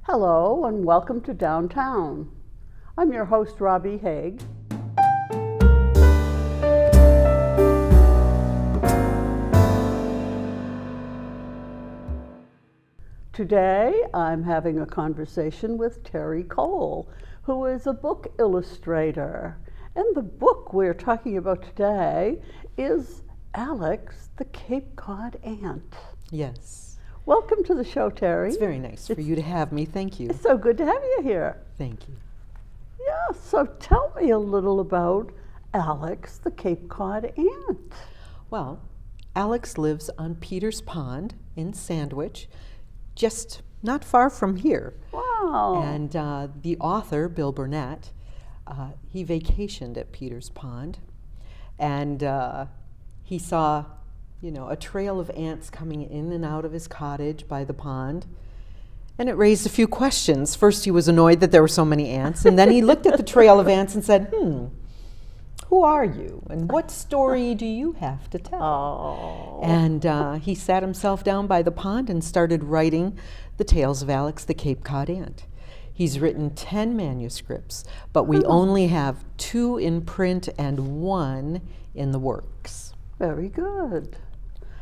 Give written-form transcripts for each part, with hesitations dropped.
Hello and welcome to Downtown. I'm your host, Robbie Haig. Today I'm having a conversation with Terry Cole, who is a book illustrator. And the book we're talking about today is Alex the Cape Cod Ant. Yes. Welcome to the show, Terry. It's very nice for you to have me. Thank you. It's so good to have you here. Thank you. Yeah, so tell me a little about Alex the Cape Cod Ant. Well, Alex lives on Peters Pond in Sandwich, just not far from here. Wow. And the author, Bill Burnett, he vacationed at Peters Pond, and he saw a trail of ants coming in and out of his cottage by the pond. And it raised a few questions. First, he was annoyed that there were so many ants, and then he looked at the trail of ants and said, who are you? And what story do you have to tell? Oh. And he sat himself down by the pond and started writing the tales of Alex the Cape Cod Ant. He's written 10 manuscripts, but we only have 2 in print and 1 in the works. Very good.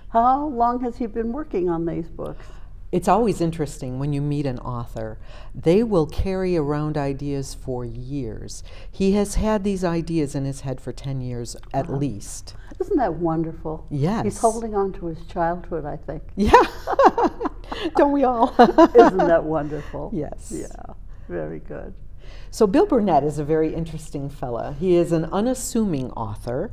How long has he been working on these books? It's always interesting when you meet an author. They will carry around ideas for years. He has had these ideas in his head for 10 years at least. Isn't that wonderful? Yes. He's holding on to his childhood, I think. Yeah. Don't we all? Isn't that wonderful? Yes. Yeah, very good. So Bill Burnett is a very interesting fella. He is an unassuming author.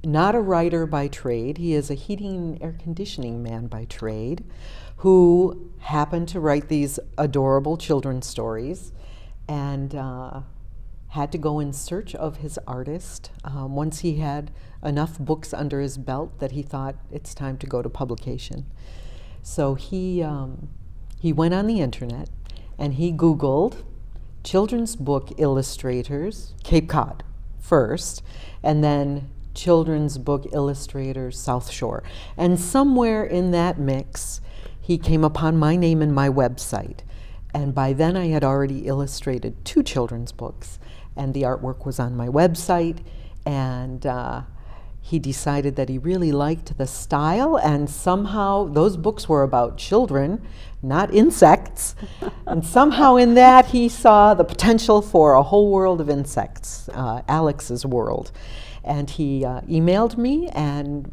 Not a writer by trade. He is a heating and air conditioning man by trade who happened to write these adorable children's stories and had to go in search of his artist once he had enough books under his belt that he thought it's time to go to publication. So he went on the internet and he Googled children's book illustrators, Cape Cod first, and then children's book illustrators, South Shore. And somewhere in that mix, he came upon my name and my website. And by then I had already illustrated 2 children's books, and the artwork was on my website, and he decided that he really liked the style, and somehow those books were about children, not insects, and somehow in that he saw the potential for a whole world of insects, Alex's world. And he emailed me, and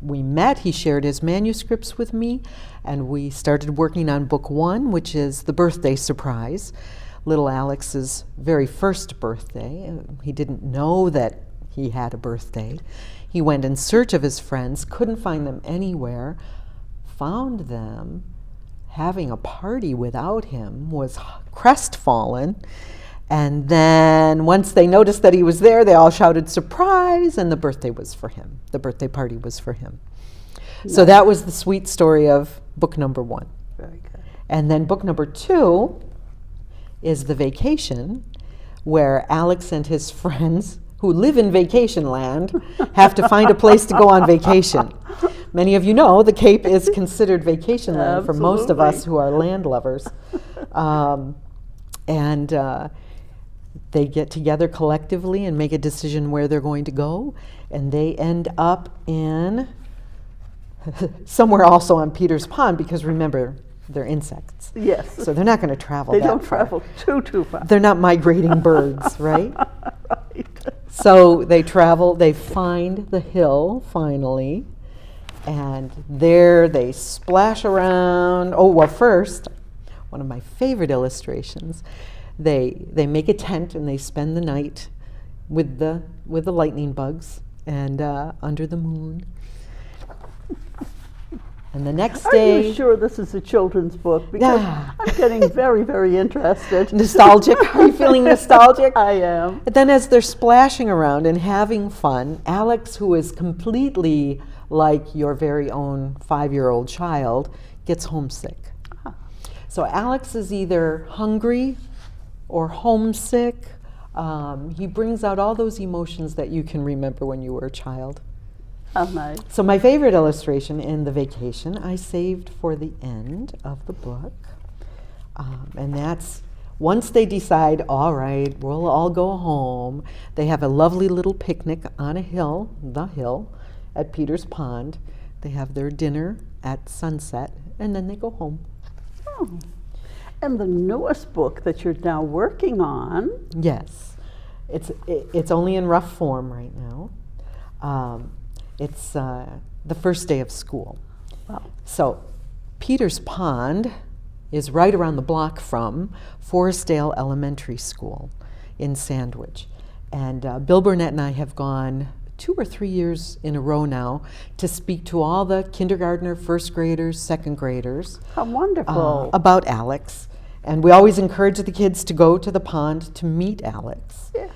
we met. He shared his manuscripts with me, and we started working on book 1, which is The Birthday Surprise, little Alex's very first birthday. He didn't know that he had a birthday. He went in search of his friends, couldn't find them anywhere, found them having a party without him, was crestfallen. And then once they noticed that he was there, they all shouted surprise, and the birthday was for him. The birthday party was for him. Nice. So that was the sweet story of book number 1. Very good. And then book number 2 is The Vacation, where Alex and his friends who live in vacation land have to find a place to go on vacation. Many of you know the Cape is considered vacation land for most of us who are land lovers. They get together collectively and make a decision where they're going to go, and they end up in somewhere also on Peters Pond, because remember, they're insects. Yes. So they're not going to travel They that don't far. travel too far. They're not migrating birds, right? Right. So they travel, they find the hill finally, and there they splash around. Oh, well, first, one of my favorite illustrations, they make a tent and they spend the night with the lightning bugs and under the moon. And the next day... Are you sure this is a children's book? Because I'm getting very, very interested. Nostalgic? Are you feeling nostalgic? I am. But then as they're splashing around and having fun, Alex, who is completely like your very own 5-year-old child, gets homesick. So Alex is either hungry or homesick. He brings out all those emotions that you can remember when you were a child. How nice. So my favorite illustration in The Vacation I saved for the end of the book. And that's once they decide, all right, we'll all go home, they have a lovely little picnic on a hill, the hill, at Peters Pond. They have their dinner at sunset, and then they go home. Oh. And the newest book that you're now working on. Yes, it's only in rough form right now. It's the first day of school. Wow. So Peters Pond is right around the block from Forestdale Elementary School in Sandwich. And Bill Burnett and I have gone 2 or 3 years in a row now to speak to all the kindergartner, first graders, second graders. How wonderful. About Alex. And we always encourage the kids to go to the pond to meet Alex. Yeah.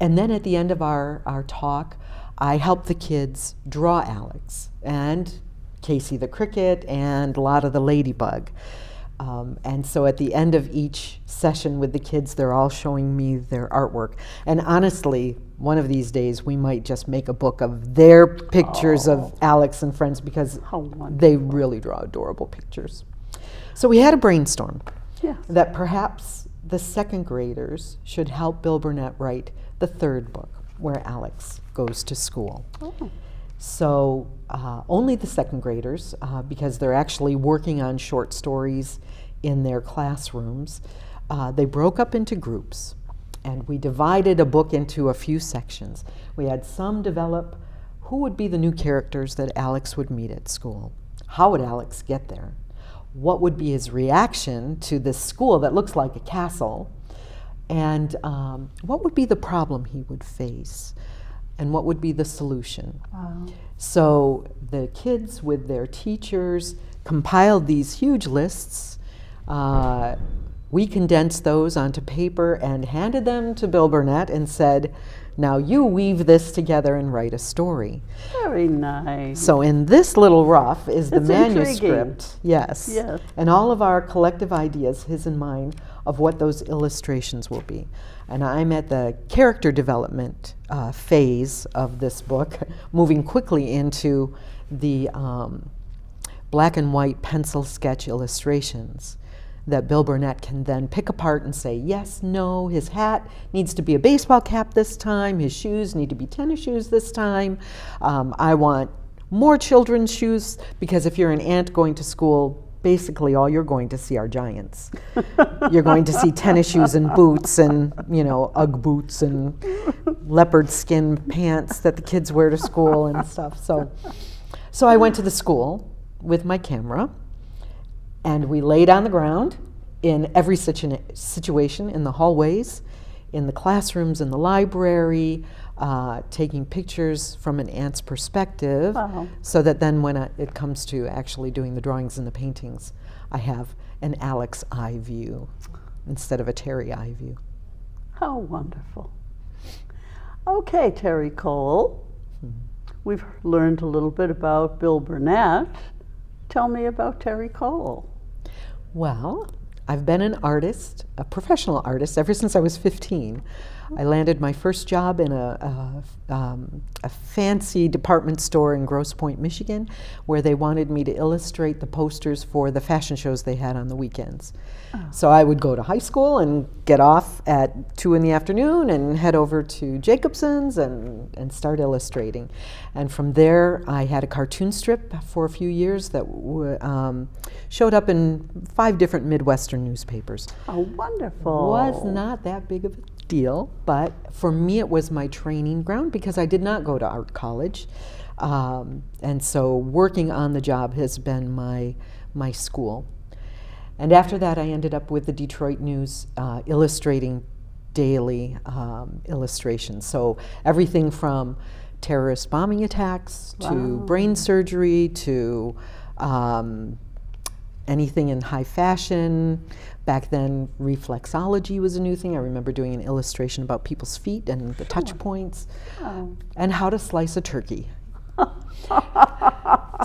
And then at the end of our talk, I help the kids draw Alex and Casey the cricket and Lotta the ladybug. And so at the end of each session with the kids, they're all showing me their artwork. And honestly, one of these days we might just make a book of their pictures of Alex and friends, because How wonderful. they really draw adorable pictures. So we had a brainstorm Yes. that perhaps the second graders should help Bill Burnett write the third book, where Alex goes to school. Oh. So only the second graders, because they're actually working on short stories in their classrooms. They broke up into groups, and we divided a book into a few sections. We had some develop who would be the new characters that Alex would meet at school. How would Alex get there? What would be his reaction to this school that looks like a castle? And what would be the problem he would face? And what would be the solution? Wow. So the kids with their teachers compiled these huge lists. We condensed those onto paper and handed them to Bill Burnett and said, now you weave this together and write a story. Very nice. So in this little rough is the It's manuscript. intriguing. Yes. Yes. And all of our collective ideas, his and mine, of what those illustrations will be. And I'm at the character development phase of this book, moving quickly into the black and white pencil sketch illustrations that Bill Burnett can then pick apart and say, yes, no, his hat needs to be a baseball cap this time, his shoes need to be tennis shoes this time, I want more children's shoes, because if you're an ant going to school, basically all you're going to see are giants. You're going to see tennis shoes and boots and, Ugg boots and leopard skin pants that the kids wear to school and stuff. So I went to the school with my camera, and we laid on the ground in every situation, in the hallways, in the classrooms, in the library, taking pictures from an ant's perspective, Wow. so that then when it comes to actually doing the drawings and the paintings, I have an Alex eye view instead of a Terry eye view. How wonderful. Okay, Terry Cole. We've learned a little bit about Bill Burnett. Tell me about Terry Cole. Well, I've been an artist, a professional artist, ever since I was 15. I landed my first job in a fancy department store in Grosse Pointe, Michigan, where they wanted me to illustrate the posters for the fashion shows they had on the weekends. Oh. So I would go to high school and get off at 2 in the afternoon and head over to Jacobson's and start illustrating. And from there, I had a cartoon strip for a few years that showed up in 5 different Midwestern newspapers. Oh, wonderful. Was not that big of a deal, but for me it was my training ground because I did not go to art college. And so working on the job has been my school. And after that, I ended up with the Detroit News illustrating daily illustrations. So everything from terrorist bombing attacks to brain surgery to anything in high fashion. Back then, reflexology was a new thing. I remember doing an illustration about people's feet and the touch points, and how to slice a turkey.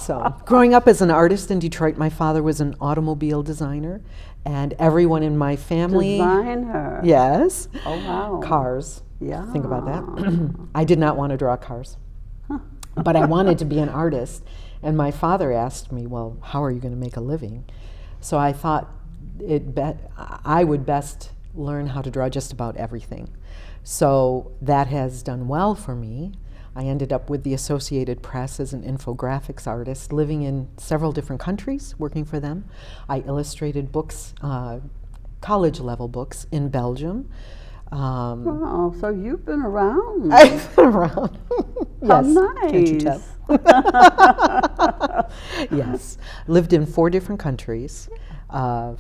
So, growing up as an artist in Detroit, my father was an automobile designer, and everyone in my family... Designer? Yes. Oh, wow. Cars. Yeah. Think about that. I did not want to draw cars, but I wanted to be an artist. And my father asked me, well, how are you going to make a living? So I thought, I would best learn how to draw just about everything. So that has done well for me. I ended up with the Associated Press as an infographics artist, living in several different countries, working for them. I illustrated books, college-level books in Belgium. Oh, so you've been around. I've been around. How Yes, can't you nice. tell? Yes, lived in 4 different countries, 5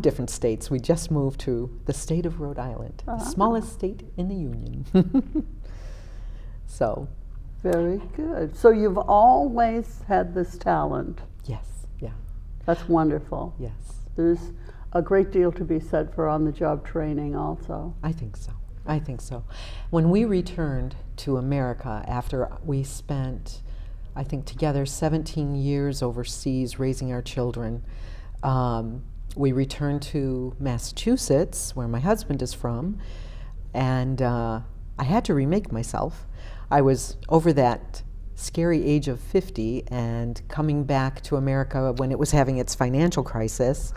different states. We just moved to the state of Rhode Island, the smallest state in the Union. So, Very good. So you've always had this talent. yes, yeah, That's wonderful. yes, There's a great deal to be said for on-the-job training also. I think so. I think so. When we returned to America after we spent, I think, together 17 years overseas raising our children, we returned to Massachusetts, where my husband is from, and I had to remake myself. I was over that scary age of 50 and coming back to America when it was having its financial crisis.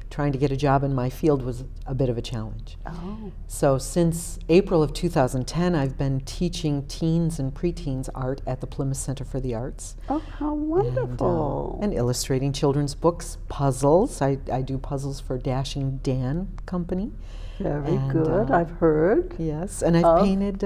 Trying to get a job in my field was a bit of a challenge. Oh, So since April of 2010, I've been teaching teens and preteens art at the Plymouth Center for the Arts. oh, how wonderful. And illustrating children's books, puzzles. I do puzzles for Dashing Dan Company. Very and, good. I've heard. Yes, and I've Of- painted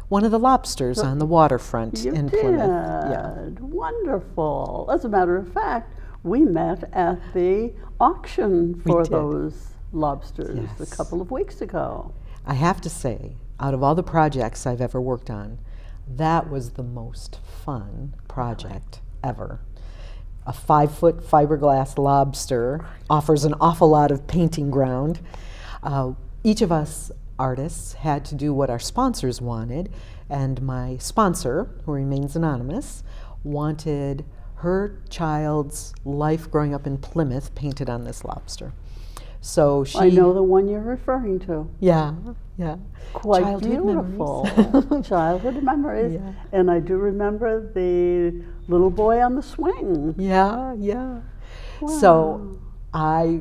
one of the lobsters on the waterfront You in did. Plymouth. Yeah. Wonderful. As a matter of fact, we met at the auction We for did. those lobsters a Yes. couple of weeks ago. I have to say, out of all the projects I've ever worked on, that was the most fun project ever. A 5-foot fiberglass lobster offers an awful lot of painting ground. Each of us artists had to do what our sponsors wanted, and my sponsor, who remains anonymous, wanted her child's life growing up in Plymouth painted on this lobster. So she, I know the one you're referring to. yeah, yeah, Quite Childhood beautiful. memories. Childhood memories. Yeah. And I do remember the little boy on the swing. Yeah, yeah. So I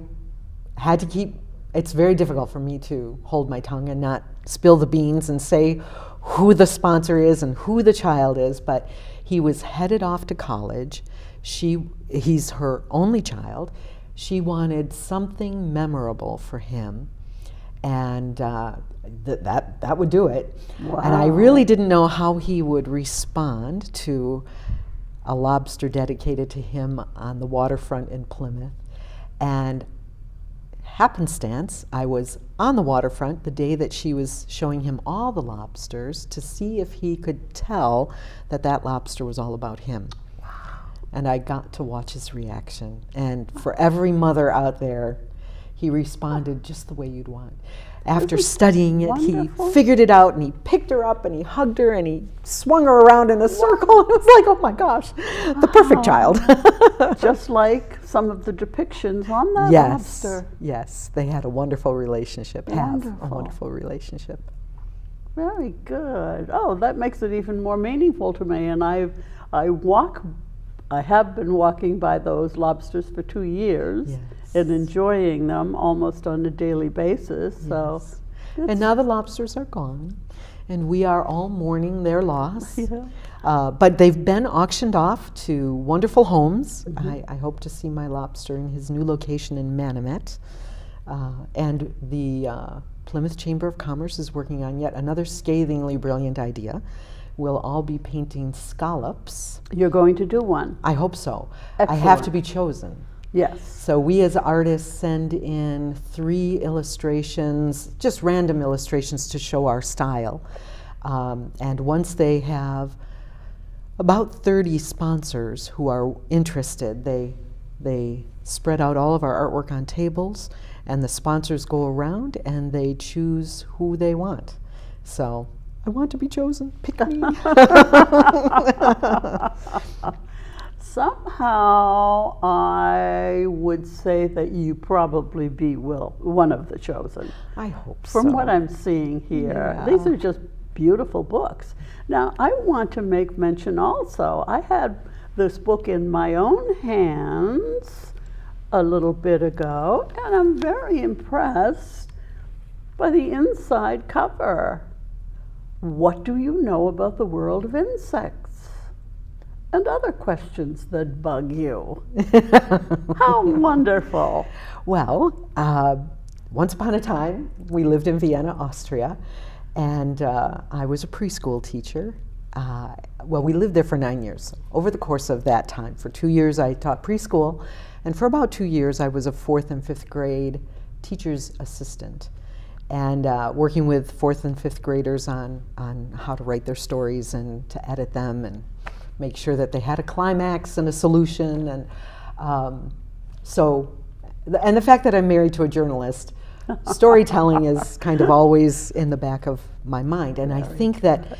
had to keep, it's very difficult for me to hold my tongue and not spill the beans and say who the sponsor is and who the child is, but he was headed off to college. He's her only child. She wanted something memorable for him, and that would do it. And I Wow. really didn't know how he would respond to a lobster dedicated to him on the waterfront in Plymouth. And happenstance, I was on the waterfront the day that she was showing him all the lobsters to see if he could tell that that lobster was all about him. And I got to watch his reaction. And for every mother out there, he responded just the way you'd want. After studying it, wonderful? he figured it out, and he picked her up and he hugged her and he swung her around in a circle. It was like, oh my gosh, the perfect child. Just like some of the depictions on that Yes, lobster. yes, they had a wonderful relationship. Have a Wonderful. wonderful relationship. Very good. Oh, that makes it even more meaningful to me. And I have been walking by those lobsters for 2 years Yes. and enjoying them almost on a daily basis. So, Yes. And now the lobsters are gone, and we are all mourning their loss. Yeah. But they've been auctioned off to wonderful homes. I hope to see my lobster in his new location in Manomet. And the Plymouth Chamber of Commerce is working on yet another scathingly brilliant idea. We'll all be painting scallops. you're going to do one. I hope so. I have to Excellent. be chosen. Yes. So we as artists send in 3 illustrations, just random illustrations to show our style. And once they have about 30 sponsors who are interested, they spread out all of our artwork on tables, and the sponsors go around and they choose who they want. So I want to be chosen. Pick me. Somehow, I would say that you probably be one of the chosen. I hope so. From what I'm seeing here, Yeah. these are just beautiful books. Now, I want to make mention also, I had this book in my own hands a little bit ago, and I'm very impressed by the inside cover. What do you know about the world of insects? And other questions that bug you. How wonderful. Well, once upon a time, we lived in Vienna, Austria, and I was a preschool teacher. Well, we lived there for 9 years. Over the course of that time, for 2 years I taught preschool, and for about 2 years I was a 4th and 5th grade teacher's assistant, and working with 4th and 5th graders on how to write their stories and to edit them and make sure that they had a climax and a solution. And and the fact that I'm married to a journalist, storytelling is kind of always in the back of my mind. And I think that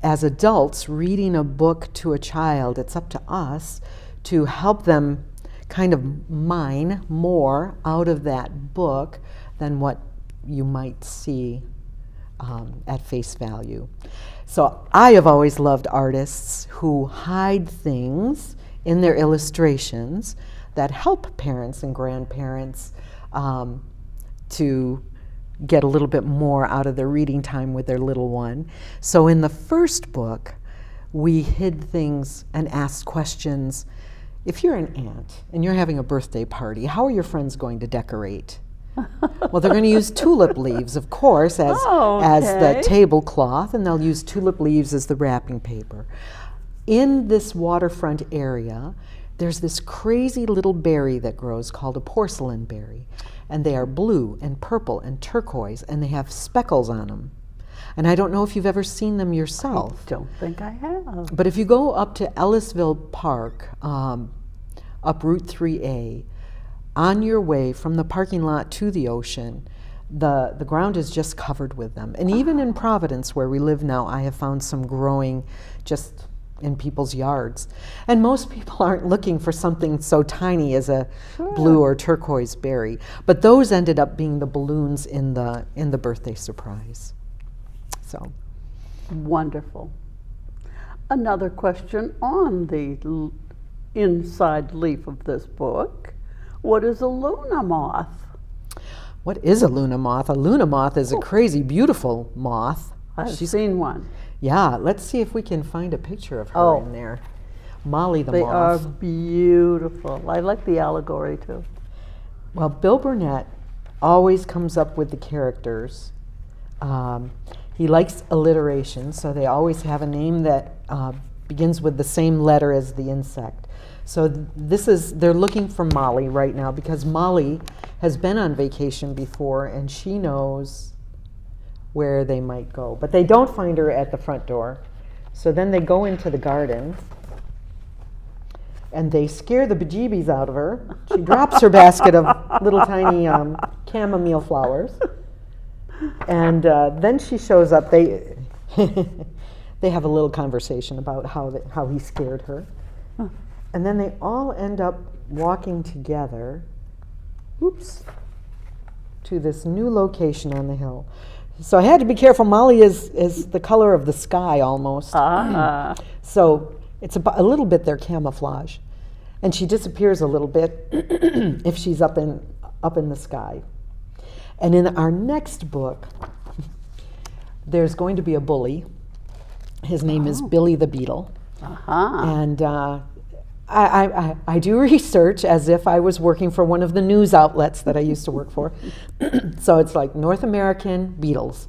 as adults, reading a book to a child, it's up to us to help them kind of mine more out of that book than what you might see at face value. So I have always loved artists who hide things in their illustrations that help parents and grandparents to get a little bit more out of their reading time with their little one. So in the first book, we hid things and asked questions. If you're an aunt and you're having a birthday party, how are your friends going to decorate? Well, they're going to use tulip leaves, of course, as the tablecloth, and they'll use tulip leaves as the wrapping paper. In this waterfront area, there's this crazy little berry that grows called a porcelain berry. And they are blue and purple and turquoise, and they have speckles on them. And I don't know if you've ever seen them yourself. I don't think I have. But if you go up to Ellisville Park, up Route 3A, on your way from the parking lot to the ocean, the ground is just covered with them. And even in Providence, where we live now, I have found some growing just in people's yards. And most people aren't looking for something so tiny as a blue or turquoise berry. But those ended up being the balloons in the birthday surprise. So wonderful. Another question on the inside leaf of this book. What is a Luna moth? What is a Luna moth? A Luna moth is a crazy, beautiful moth. I've seen one. Yeah, let's see if we can find a picture of her in there. Molly the moth. They are beautiful. I like the allegory too. Well, Bill Burnett always comes up with the characters. He likes alliteration, so they always have a name that begins with the same letter as the insect. So they're looking for Molly right now because Molly has been on vacation before and she knows where they might go. But they don't find her at the front door. So then they go into the garden and they scare the bejeebies out of her. She drops her basket of little tiny chamomile flowers. And then she shows up. They have a little conversation about how he scared her. And then they all end up walking together, to this new location on the hill. So I had to be careful. Molly is the color of the sky almost. So it's a little bit their camouflage. And she disappears a little bit if she's up in the sky. And in our next book, there's going to be a bully. His name is Billy the Beetle. And I do research as if I was working for one of the news outlets that I used to work for. So it's like North American beetles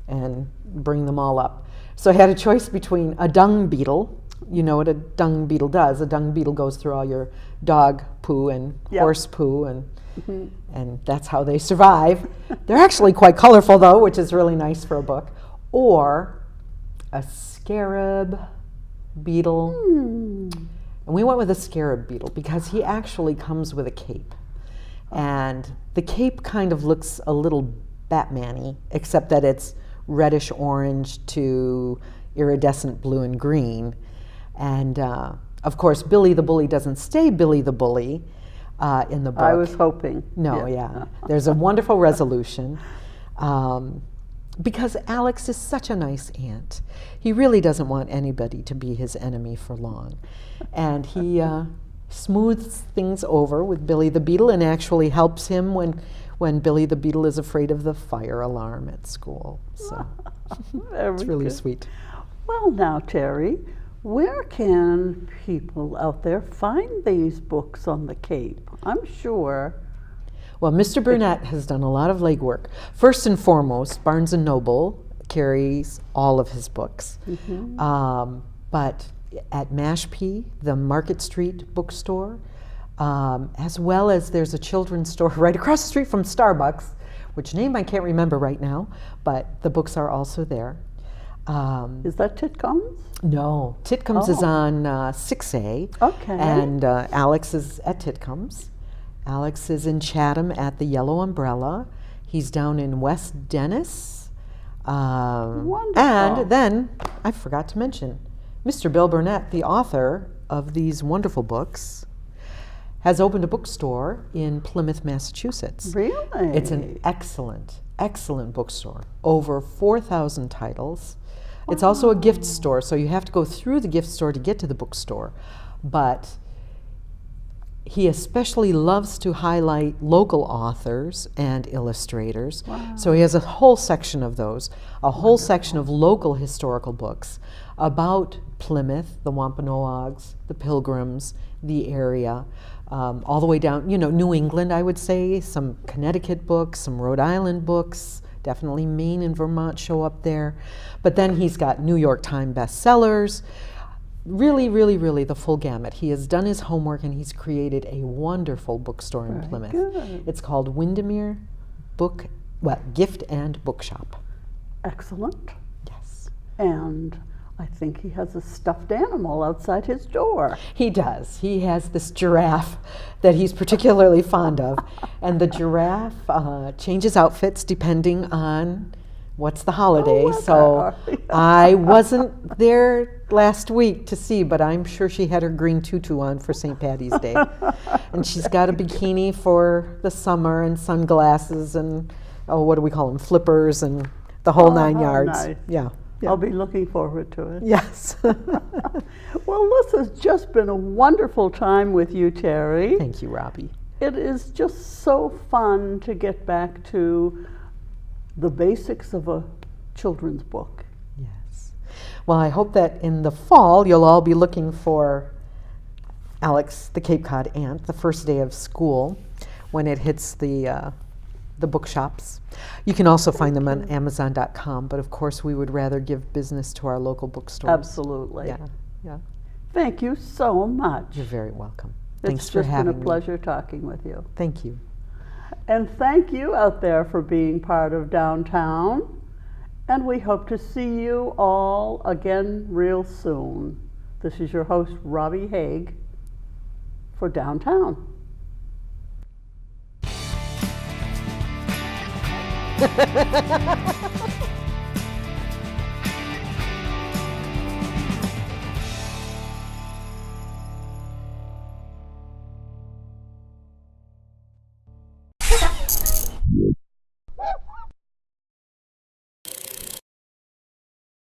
and bring them all up. So I had a choice between a dung beetle. You know what a dung beetle does. A dung beetle goes through all your dog poo and horse poo, and that's how they survive. They're actually quite colorful though, which is really nice for a book. Or a scarab beetle. And we went with a scarab beetle because he actually comes with a cape. And the cape kind of looks a little Batman-y, except that it's reddish orange to iridescent blue and green. And of course, Billy the Bully doesn't stay Billy the Bully in the book. I was hoping. No, There's a wonderful resolution. Because Alex is such a nice aunt. He really doesn't want anybody to be his enemy for long. And he smooths things over with Billy the Beetle and actually helps him when Billy the Beetle is afraid of the fire alarm at school. So it's really good. sweet. Well, now, Terry, where can people out there find these books on the Cape? I'm sure. Well, Mr. Burnett has done a lot of legwork. First and foremost, Barnes & Noble carries all of his books. But at Mashpee, the Market Street bookstore, as well as there's a children's store right across the street from Starbucks, which name I can't remember right now, but the books are also there. Is that Titcomb's? No, Titcomb's is on 6A. Okay. And Alex is at Titcomb's. Alex is in Chatham at the Yellow Umbrella. He's down in West Dennis. Wonderful. And then, I forgot to mention, Mr. Bill Burnett, the author of these wonderful books, has opened a bookstore in Plymouth, Massachusetts. Really? It's an excellent, excellent bookstore. Over 4,000 titles. It's also a gift store, so you have to go through the gift store to get to the bookstore. But he especially loves to highlight local authors and illustrators. Wow. So he has a whole section of those, a whole section of local historical books about Plymouth, the Wampanoags, the Pilgrims, the area, all the way down, New England, I would say, some Connecticut books, some Rhode Island books, definitely Maine and Vermont show up there. But then he's got New York Times bestsellers. Really, really, really the full gamut. He has done his homework and he's created a wonderful bookstore in Very Plymouth. good. It's called Windermere Gift and Bookshop. Excellent. Yes. And I think he has a stuffed animal outside his door. He does. He has this giraffe that he's particularly fond of. And the giraffe changes outfits depending on what's the holiday. weather. So I wasn't there last week to see, but I'm sure she had her green tutu on for St. Patty's Day. And she's got a bikini for the summer and sunglasses and, what do we call them, flippers and the whole 9 yards. Nice. Yeah. I'll be looking forward to it. Yes. Well, this has just been a wonderful time with you, Terry. Thank you, Robbie. It is just so fun to get back to the basics of a children's book. Yes. Well, I hope that in the fall you'll all be looking for Alex the Cape Cod Ant, the first day of school, when it hits the bookshops. You can also find them on Amazon.com, but of course we would rather give business to our local bookstores. Absolutely. Yeah. Thank you so much. You're very welcome. It's Thanks for just been having a me. pleasure talking with you. Thank you. And thank you out there for being part of Downtown. And we hope to see you all again real soon. This is your host, Robbie Haig, for Downtown.